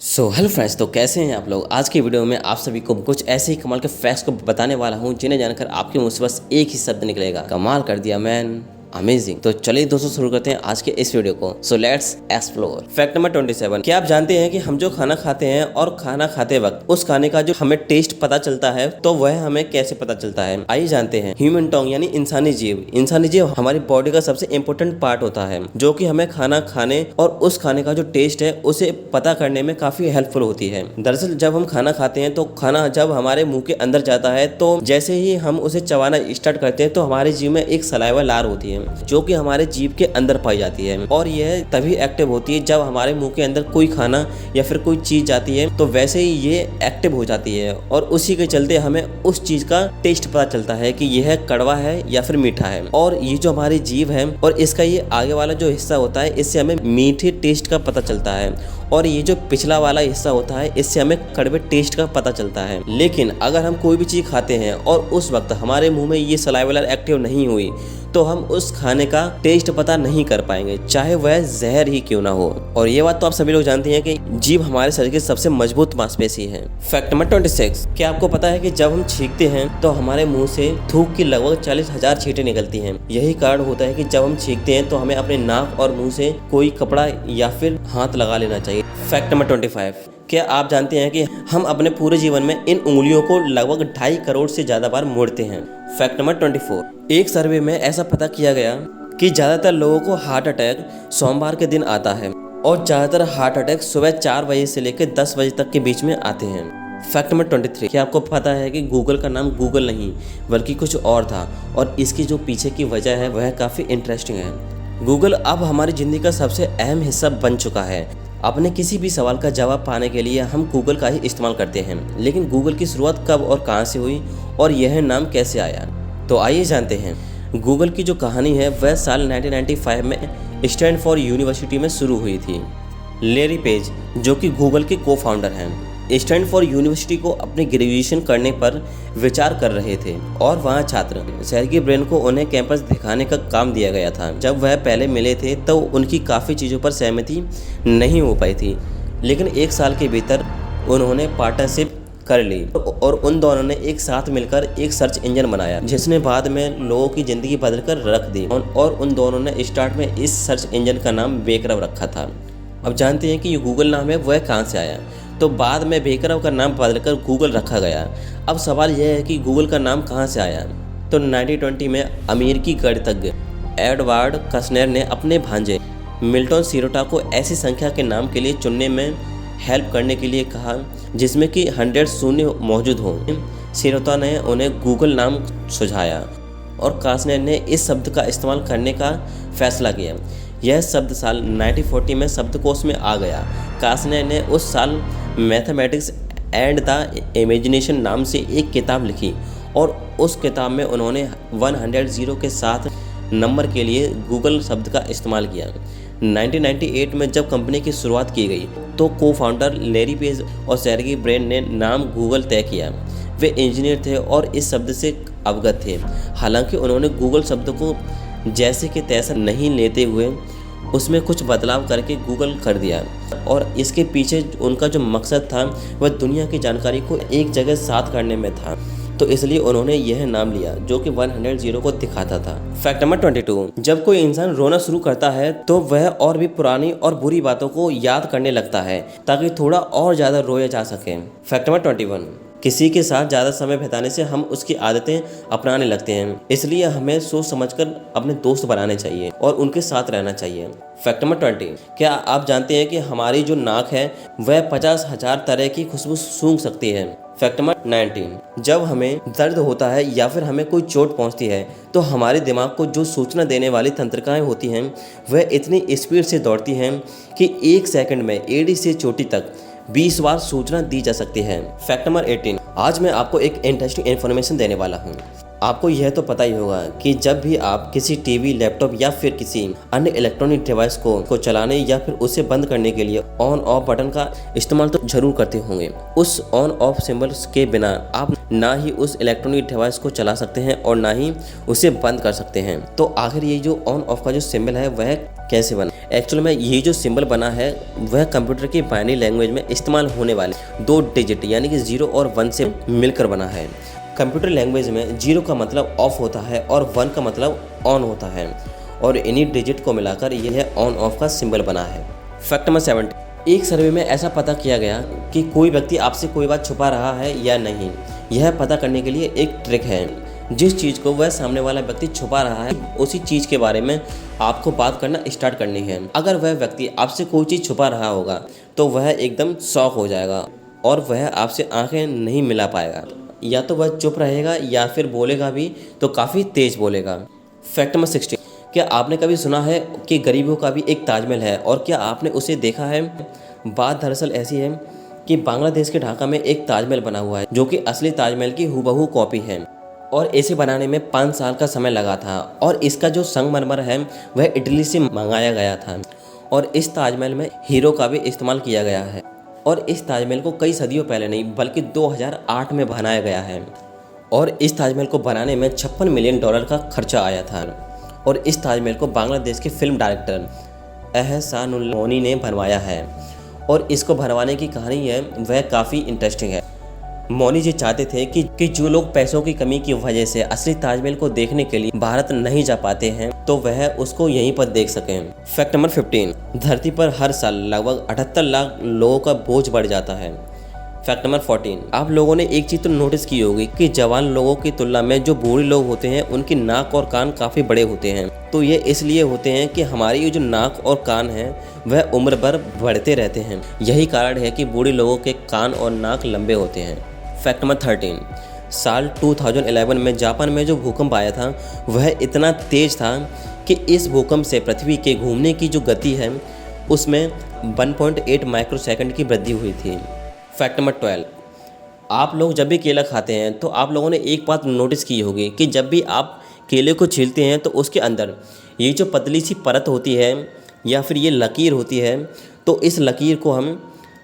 Hello friends, तो कैसे हैं आप लोग। आज की वीडियो में आप सभी को कुछ ऐसे ही कमाल के फैक्ट्स को बताने वाला हूं जिन्हें जानकर आपके मुंह से बस एक ही शब्द निकलेगा, कमाल कर दिया मैन, अमेजिंग। तो चलिए दोस्तों शुरू करते हैं आज के इस वीडियो को। So let's explore. Fact number 27। क्या आप जानते हैं कि हम जो खाना खाते हैं और खाना खाते वक्त उस खाने का जो हमें टेस्ट पता चलता है तो वह हमें कैसे पता चलता है। आइए जानते हैं। ह्यूमन टंग यानी इंसानी जीव हमारी बॉडी का सबसे इम्पोर्टेंट पार्ट होता है जो कि हमें खाना खाने और उस खाने का जो टेस्ट है उसे पता करने में काफी हेल्पफुल होती है। दरअसल जब हम खाना खाते हैं तो खाना जब हमारे मुंह के अंदर जाता है तो जैसे ही हम उसे चबाना स्टार्ट करते हैं तो हमारे जीव में एक सलाइवा लार होती है जो कि हमारे जीभ के अंदर पाई जाती है और यह तभी एक्टिव होती है जब हमारे मुंह के अंदर कोई खाना या फिर कोई चीज जाती है तो वैसे ही ये एक्टिव हो जाती है और उसी के चलते हमें उस चीज का टेस्ट पता चलता है कि यह कड़वा है या फिर मीठा है। और ये जो हमारी जीभ है और इसका ये आगे वाला जो हिस्सा होता है इससे हमें मीठे टेस्ट का पता चलता है और ये जो पिछला वाला हिस्सा होता है इससे हमें कड़वे टेस्ट का पता चलता है। लेकिन अगर हम कोई भी चीज खाते हैं और उस वक्त हमारे मुंह में ये सलाइवा एक्टिव नहीं हुई तो हम उस खाने का टेस्ट पता नहीं कर पाएंगे, चाहे वह जहर ही क्यों ना हो। और ये बात तो आप सभी लोग जानते हैं कि जीभ हमारे शरीर की सबसे मजबूत मांसपेशी है। Fact number 26। क्या आपको पता है कि जब हम छींकते हैं तो हमारे मुंह से थूक की लगभग 40,000 छींटें निकलती हैं। यही कारण होता है कि जब हम छींकते हैं तो हमें अपने नाक और मुंह से कोई कपड़ा या फिर हाथ लगा लेना चाहिए। Fact number 25। क्या आप जानते हैं कि हम अपने पूरे जीवन में इन उंगलियों को लगभग 2.5 करोड़ से ज्यादा बार मोड़ते हैं। Fact number 24। एक सर्वे में ऐसा पता किया गया कि ज्यादातर लोगों को हार्ट अटैक सोमवार के दिन आता है और ज्यादातर हार्ट अटैक सुबह 4 बजे से लेकर 10 बजे तक के बीच में आते हैं। Fact number 23। क्या आपको पता है कि गूगल का नाम गूगल नहीं बल्कि कुछ और था और इसकी जो पीछे की वजह है वह काफ़ी इंटरेस्टिंग है। गूगल अब हमारी ज़िंदगी का सबसे अहम हिस्सा बन चुका है। अपने किसी भी सवाल का जवाब पाने के लिए हम गूगल का ही इस्तेमाल करते हैं। लेकिन गूगल की शुरुआत कब और कहां से हुई और यह नाम कैसे आया, तो आइए जानते हैं। गूगल की जो कहानी है वह साल 1995 में स्टैनफोर्ड यूनिवर्सिटी में शुरू हुई थी। लैरी पेज जो कि गूगल के को फाउंडर हैं स्टैनफोर्ड यूनिवर्सिटी को अपनी ग्रेजुएशन करने पर विचार कर रहे थे और वहाँ छात्र सर्गी ब्रिन को उन्हें कैंपस दिखाने का काम दिया गया था। जब वह पहले मिले थे तो उनकी काफ़ी चीज़ों पर सहमति नहीं हो पाई थी, लेकिन 1 साल के भीतर उन्होंने पार्टनरशिप कर ली और उन दोनों ने एक साथ मिलकर एक सर्च इंजन बनाया जिसने बाद में लोगों की ज़िंदगी बदल कर रख दी। और उन दोनों ने स्टार्ट में इस सर्च इंजन का नाम बेकरव रखा था। अब जानते हैं कि ये गूगल नाम है वह कहाँ से आया। तो बाद में बेकरव का नाम बदलकर गूगल रखा गया। अब सवाल यह है कि गूगल का नाम कहाँ से आया। तो 1920 में अमेरिकी गणितज्ञ एडवर्ड कस्नेर ने अपने भांजे मिल्टन सीरोटा को ऐसी संख्या के नाम के लिए चुनने में हेल्प करने के लिए कहा जिसमें कि 100 शून्य मौजूद हों। सीरोटा ने उन्हें गूगल नाम सुझाया और कास्नेर ने इस शब्द का इस्तेमाल करने का फैसला किया। यह शब्द साल 1940 में शब्दकोश में आ गया। कास्नेर ने उस साल मैथमेटिक्स एंड द इमेजिनेशन नाम से एक किताब लिखी और उस किताब में उन्होंने 100 के साथ नंबर के लिए गूगल शब्द का इस्तेमाल किया। 1998 में जब कंपनी की शुरुआत की गई तो को फाउंडर लैरी पेज और सर्गी ब्रिन ने नाम गूगल तय किया। वे इंजीनियर थे और इस शब्द से अवगत थे। हालांकि उन्होंने गूगल शब्द को जैसे कि तैसा नहीं लेते हुए उसमें कुछ बदलाव करके गूगल कर दिया और इसके पीछे उनका जो मकसद था वह दुनिया की जानकारी को एक जगह साथ करने में था, तो इसलिए उन्होंने यह नाम लिया जो कि 100 को दिखाता था। Fact number 22। जब कोई इंसान रोना शुरू करता है तो वह और भी पुरानी और बुरी बातों को याद करने लगता है ताकि थोड़ा और ज़्यादा रोया जा सके। Fact number 21। किसी के साथ ज़्यादा समय बिताने से हम उसकी आदतें अपनाने लगते हैं, इसलिए हमें सोच समझकर अपने दोस्त बनाने चाहिए और उनके साथ रहना चाहिए। Fact number 20। क्या आप जानते हैं कि हमारी जो नाक है वह 50,000 तरह की खुशबू सूंघ सकती है। Fact number 19। जब हमें दर्द होता है या फिर हमें कोई चोट पहुंचती है तो हमारे दिमाग को जो सूचना देने वाली तंत्रिकाएं होती हैं वह इतनी स्पीड से दौड़ती हैं कि 1 सेकंड में एड़ी से चोटी तक 20 बार सूचना दी जा सकती है। Fact number 18। आज मैं आपको एक इंटरेस्टिंग इन्फॉर्मेशन देने वाला हूँ। आपको यह तो पता ही होगा कि जब भी आप किसी टीवी, लैपटॉप या फिर किसी अन्य इलेक्ट्रॉनिक डिवाइस को चलाने या फिर उसे बंद करने के लिए ऑन ऑफ बटन का इस्तेमाल तो जरूर करते होंगे। उस ऑन ऑफ सिंबल्स के बिना आप ना ही उस इलेक्ट्रॉनिक डिवाइस को चला सकते हैं और ना ही उसे बंद कर सकते हैं। तो आखिर ये जो ऑन ऑफ का जो सिंबल है वह कैसे बना? एक्चुअल में ये जो सिंबल बना है वह कंप्यूटर की बाइनरी लैंग्वेज में इस्तेमाल होने वाले 2 डिजिट यानी कि 0 और 1 से मिलकर बना है। कंप्यूटर लैंग्वेज में 0 का मतलब ऑफ होता है और 1 का मतलब ऑन होता है और इन्हीं डिजिट को मिलाकर यह ऑन ऑफ का सिंबल बना है। फैक्ट नंबर 70, एक सर्वे में ऐसा पता किया गया कि कोई व्यक्ति आपसे कोई बात छुपा रहा है या नहीं। यह पता करने के लिए एक ट्रिक है। जिस चीज़ को वह सामने वाला व्यक्ति छुपा रहा है उसी चीज़ के बारे में आपको बात करना स्टार्ट करनी है। अगर वह व्यक्ति आपसे कोई चीज़ छुपा रहा होगा तो वह एकदम शॉक हो जाएगा और वह आपसे आंखें नहीं मिला पाएगा। या तो वह चुप रहेगा या फिर बोलेगा भी तो काफ़ी तेज़ बोलेगा। फैक्ट नंबर 60, क्या आपने कभी सुना है कि गरीबों का भी एक ताजमहल है और क्या आपने उसे देखा है? बात दरअसल ऐसी है कि बांग्लादेश के ढाका में एक ताजमहल बना हुआ है जो कि असली ताजमहल की हूबहू कॉपी है और इसे बनाने में 5 साल का समय लगा था और इसका जो संगमरमर है वह इटली से मंगाया गया था और इस ताजमहल में हीरो का भी इस्तेमाल किया गया है और इस ताजमहल को कई सदियों पहले नहीं बल्कि 2008 में बनाया गया है और इस ताजमहल को बनाने में $56 मिलियन का खर्चा आया था और इस ताजमहल को बांग्लादेश के फिल्म डायरेक्टर एहसानुल मोनी ने बनवाया है और इसको बनवाने की कहानी है वह काफ़ी इंटरेस्टिंग है। मोनी जी चाहते थे कि जो लोग पैसों की कमी की वजह से असली ताजमहल को देखने के लिए भारत नहीं जा पाते हैं तो वह उसको यहीं पर देख सकें। फैक्ट नंबर 15, धरती पर हर साल लगभग 78 लाख लोगों का बोझ बढ़ जाता है। फैक्ट नंबर 14, आप लोगों ने एक चीज़ तो नोटिस की होगी कि जवान लोगों की तुलना में जो बूढ़े लोग होते हैं उनकी नाक और कान काफ़ी बड़े होते हैं। तो ये इसलिए होते हैं कि हमारी जो नाक और कान है वह उम्र भर बढ़ते रहते हैं। यही कारण है कि बूढ़े लोगों के कान और नाक लंबे होते हैं। फैक्ट नंबर 13, साल 2011 में जापान में जो भूकंप आया था वह इतना तेज था कि इस भूकंप से पृथ्वी के घूमने की जो गति है उसमें 1.8 माइक्रोसेकंड की वृद्धि हुई थी। फैक्ट नंबर 12, आप लोग जब भी केला खाते हैं तो आप लोगों ने एक बात नोटिस की होगी कि जब भी आप केले को छीलते हैं तो उसके अंदर ये जो पतली सी परत होती है या फिर ये लकीर होती है तो इस लकीर को हम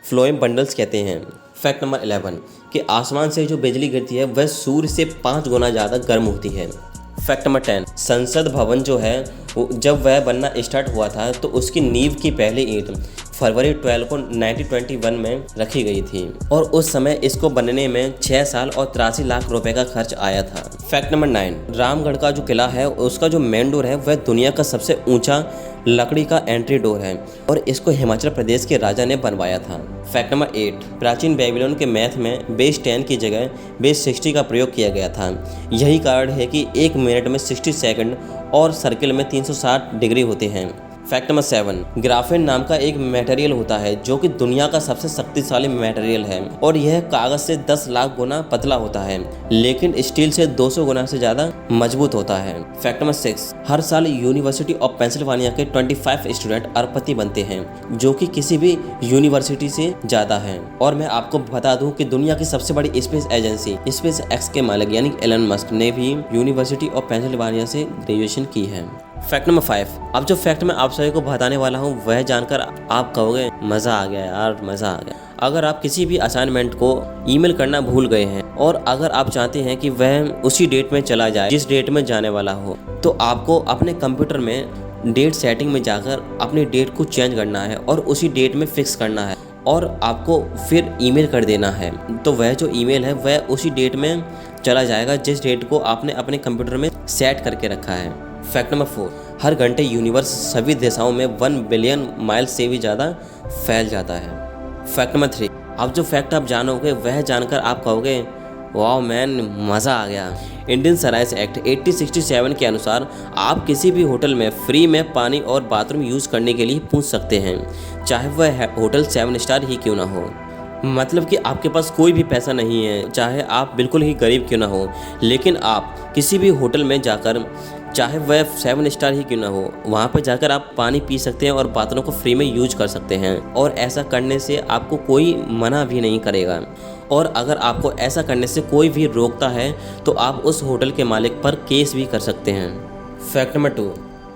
फ्लोएम बंडल्स कहते हैं। फैक्ट नंबर 11, कि आसमान से जो बिजली गिरती है वह सूर्य से 5 गुना ज़्यादा गर्म होती है। फैक्ट नंबर 10, संसद भवन जो है जब वह बनना स्टार्ट हुआ था तो उसकी नींव की पहली ईंट फरवरी 12 को 1921 में रखी गई थी और उस समय इसको बनने में 6 साल और 83 लाख रुपए का खर्च आया था। फैक्ट नंबर 9, रामगढ़ का जो किला है उसका जो मेन डोर है वह दुनिया का सबसे ऊंचा लकड़ी का एंट्री डोर है और इसको हिमाचल प्रदेश के राजा ने बनवाया था। फैक्ट नंबर 8, प्राचीन बेबीलोन के मैथ में बेस 10 की जगह बेस 60 का प्रयोग किया गया था। यही कारण है कि 1 मिनट में 60 सेकंड और सर्किल में 360 डिग्री होते हैं। फैक्ट नंबर 7, ग्राफेन नाम का एक मटेरियल होता है जो कि दुनिया का सबसे शक्तिशाली मटेरियल है और यह कागज से 10 लाख गुना पतला होता है लेकिन स्टील से 200 गुना से ज़्यादा मजबूत होता है। फैक्ट नंबर 6, हर साल यूनिवर्सिटी ऑफ पेंसिल्वानिया के 25 स्टूडेंट अरबपति बनते हैं जो कि किसी भी यूनिवर्सिटी से ज़्यादा है। और मैं आपको बता दूं कि दुनिया की सबसे बड़ी स्पेस एजेंसी स्पेस एक्स के मालिक यानी एलन मस्क ने भी यूनिवर्सिटी ऑफ पेंसिल्वानिया से ग्रेजुएशन की है। फैक्ट नंबर 5, अब जो फैक्ट मैं आप सभी को बताने वाला हूँ वह जानकर आप कहोगे मज़ा आ गया यार, मज़ा आ गया। अगर आप किसी भी असाइनमेंट को ईमेल करना भूल गए हैं और अगर आप चाहते हैं कि वह उसी डेट में चला जाए जिस डेट में जाने वाला हो तो आपको अपने कंप्यूटर में डेट सेटिंग में जाकर अपनी डेट को चेंज करना है और उसी डेट में फिक्स करना है और आपको फिर ईमेल कर देना है। तो वह जो ईमेल है वह उसी डेट में चला जाएगा जिस डेट को आपने अपने कंप्यूटर में सेट करके रखा है। फैक्ट नंबर 4, हर घंटे यूनिवर्स सभी दिशाओं में 1 बिलियन माइल से भी ज़्यादा फैल जाता है। फैक्ट नंबर 3, अब जो फैक्ट आप जानोगे वह जानकर आप कहोगे वाह मैन, मज़ा आ गया। इंडियन सराइस एक्ट 1867 के अनुसार आप किसी भी होटल में फ्री में पानी और बाथरूम यूज़ करने के लिए पूछ सकते हैं, चाहे वह होटल 7 स्टार ही क्यों ना हो। मतलब कि आपके पास कोई भी पैसा नहीं है, चाहे आप बिल्कुल ही गरीब क्यों ना हो, लेकिन आप किसी भी होटल में जाकर चाहे वह 7 स्टार ही क्यों ना हो वहाँ पर जाकर आप पानी पी सकते हैं और बाथरूम को फ्री में यूज कर सकते हैं और ऐसा करने से आपको कोई मना भी नहीं करेगा। और अगर आपको ऐसा करने से कोई भी रोकता है तो आप उस होटल के मालिक पर केस भी कर सकते हैं। फैक्ट नंबर 2,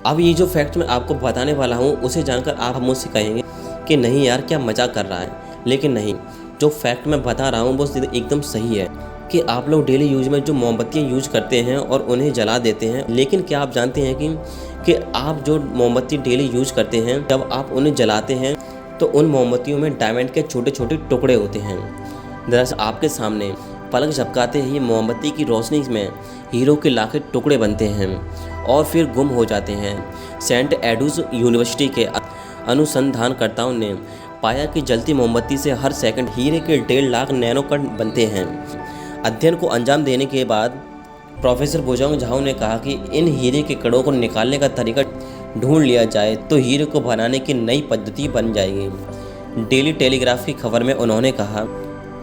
अब ये जो फैक्ट मैं आपको बताने वाला हूँ उसे जानकर आप मुझसे कहेंगे कि नहीं यार क्या मजाक कर रहा है, लेकिन नहीं, जो फैक्ट मैं बता रहा हूँ वो एकदम सही है कि आप लोग डेली यूज में जो मोमबत्तियाँ यूज करते हैं और उन्हें जला देते हैं, लेकिन क्या आप जानते हैं कि आप जो मोमबत्ती डेली यूज करते हैं, जब आप उन्हें जलाते हैं तो उन मोमबत्तियों में डायमंड के छोटे छोटे टुकड़े होते हैं। दरअसल आपके सामने पलक झपकाते ही मोमबत्ती की रोशनी में हीरो के लाखे टुकड़े बनते हैं और फिर गुम हो जाते हैं। सेंट एडूज यूनिवर्सिटी के अनुसंधानकर्ताओं ने पाया कि जलती मोमबत्ती से हर सेकंड हीरे के 1.5 लाख नैनोकण बनते हैं। अध्ययन को अंजाम देने के बाद प्रोफेसर बोजांग झाओ ने कहा कि इन हीरे के कणों को निकालने का तरीका ढूंढ लिया जाए तो हीरे को बनाने की नई पद्धति बन जाएगी। डेली टेलीग्राफ की खबर में उन्होंने कहा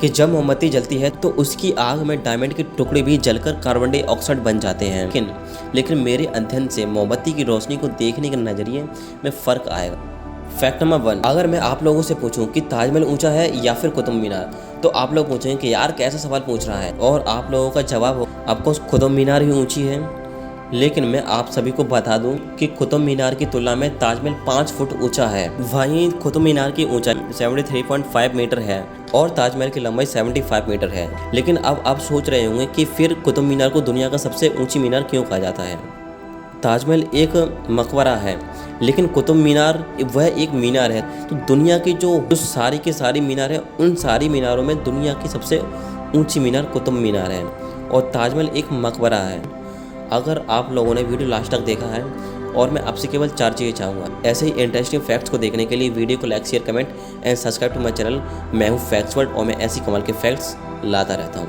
कि जब मोमबत्ती जलती है तो उसकी आग में डायमंड के टुकड़े भी जलकर कार्बन डाइऑक्साइड बन जाते हैं। लेकिन मेरे अध्ययन से मोमबत्ती की रोशनी को देखने के नज़रिए में फ़र्क आएगा। फैक्ट नंबर 1, अगर मैं आप लोगों से पूछूं कि ताजमहल ऊंचा है या फिर कुतुब मीनार, तो आप लोग पूछेंगे कि यार कैसा सवाल पूछ रहा है, और आप लोगों का जवाब हो आपको कुतुब मीनार ही ऊंची है। लेकिन मैं आप सभी को बता दूं कि कुतुब मीनार की तुलना में ताजमहल 5 फुट ऊंचा है। वहीं कुतुब मीनार की ऊंचाई 73.5 मीटर है और ताजमहल की लंबाई 75 मीटर है। लेकिन अब आप सोच रहे होंगे कि फिर कुतुब मीनार को दुनिया का सबसे ऊंची मीनार क्यों कहा जाता है। ताजमहल एक मकबरा है, लेकिन कुतुब मीनार वह एक मीनार है। तो दुनिया की जो सारी की सारी मीनार है, उन सारी मीनारों में दुनिया की सबसे ऊंची मीनार कुतुब मीनार है और ताजमहल एक मकबरा है। अगर आप लोगों ने वीडियो लास्ट तक देखा है, और मैं आपसे केवल 4 चीज़ें चाहूँगा, ऐसे ही इंटरेस्टिंग फैक्ट्स को देखने के लिए वीडियो को like, share, comment and subscribe to my channel. मैं हूँ फैक्ट्स वर्ल्ड और मैं ऐसी कमाल के फैक्ट्स लाता रहता हूँ।